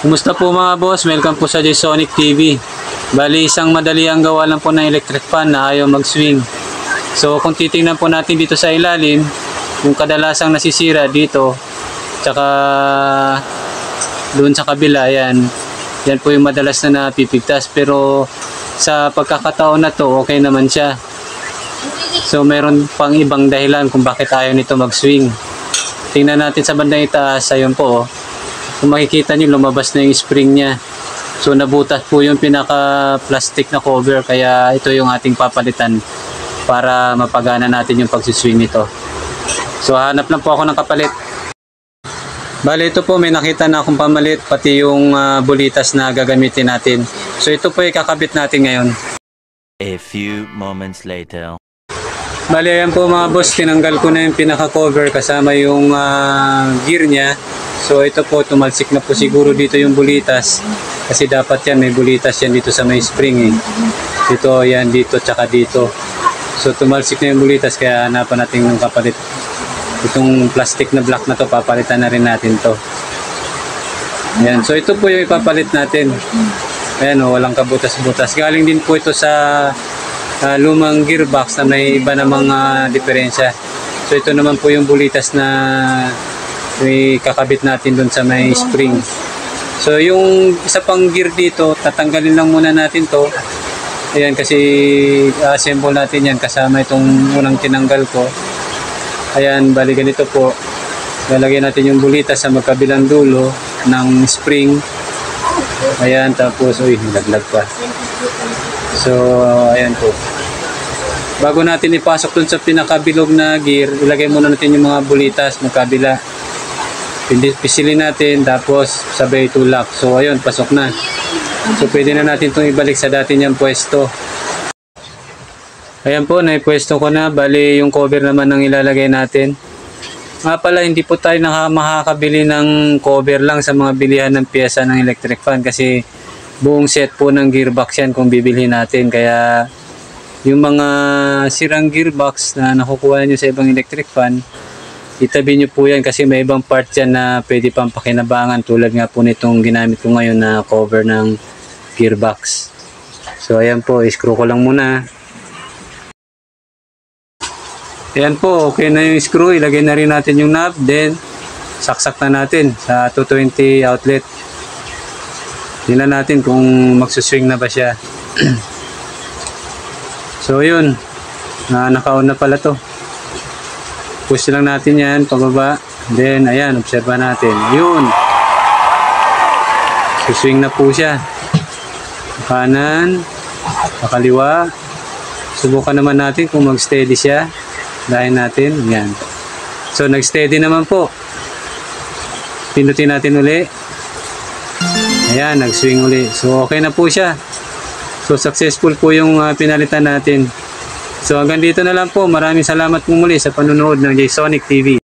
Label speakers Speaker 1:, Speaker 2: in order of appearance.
Speaker 1: Kumusta po mga boss? Welcome po sa J-Sonic TV. Bali, isang madali ang gawa lang po ng electric fan na ayaw mag-swing. So kung titingnan po natin dito sa ilalim, yung kadalasang nasisira dito, tsaka doon sa kabila, yan po yung madalas na napipigtas. Pero sa pagkakataon na to, okay naman siya. So meron pang ibang dahilan kung bakit ayaw nito mag-swing. Tingnan natin sa bandang itaas, ayun po. Kung makikita nyo, lumabas na yung spring niya. So nabutas po yung pinaka-plastic na cover, kaya ito yung ating papalitan para mapagana natin yung pagsiswing nito. So hanap lang po ako ng kapalit. Bale, ito po may nakita na akong pamalit, pati yung bulitas na gagamitin natin. So ito po yung kakabit natin ngayon.
Speaker 2: A few moments later.
Speaker 1: Bale, ayan po mga boss, tinanggal ko na yung pinaka-cover kasama yung gear niya. So ito po, tumalsik na po siguro dito yung bulitas. Kasi dapat yan, may bulitas yan dito sa may spring eh. Dito, yan, dito, tsaka dito. So tumalsik na yung bulitas, kaya hanapan natin ng kapalit. Itong plastic na black na to, papalitan na rin natin to. Ayan, so ito po yung ipapalit natin. Ayan o, walang kabutas-butas. Galing din po ito sa lumang gearbox na may iba na mga diferensya. So ito naman po yung bulitas na may kakabit natin dun sa may spring. So yung isa pang gear dito, tatanggalin lang muna natin to. Ayan, kasi assemble natin yan kasama itong unang tinanggal ko. Ayan, bali ganito po. Lalagyan natin yung bulitas sa magkabilang dulo ng spring. Ayan, tapos nalaglag pa. So ayan po. Bago natin ipasok dun sa pinakabilog na gear, ilagay muna natin yung mga bulitas magkabila. Pisilin natin, tapos sabay tulak. So ayun, pasok na. So pwede na natin itong ibalik sa dati niyang pwesto. Ayan po, naipwesto ko na. Bali yung cover naman ang ilalagay natin. Nga pala, hindi po tayo makakabili ng cover lang sa mga bilihan ng pyesa ng electric fan, kasi buong set po ng gearbox yan kung bibilhin natin. Kaya yung mga sirang gearbox na nakukuha nyo sa ibang electric fan, itabi nyo po yan, kasi may ibang part yan na pwede pang pakinabangan, tulad nga po nitong ginamit ko ngayon na cover ng gearbox. So ayan po, screw ko lang muna. Ayan po, okay na yung screw. Ilagay na rin natin yung knob, then saksak na natin sa 220 outlet. Tingnan natin kung magsuswing na ba siya. So yun, naka-on na pala to. Push lang natin yan, pababa. Then, ayan, obserba natin. Yun. Suswing na po siya. Kanan, pakaliwa. Subukan naman natin kung mag-steady siya. Dahin natin, yan. So, nag-steady naman po. Pinutin natin uli. Ayan, nag-swing uli. So, okay na po siya. So, successful po yung pinalitan natin. So hanggang dito na lang po. Maraming salamat po muli sa panunood ng J-Sonic TV.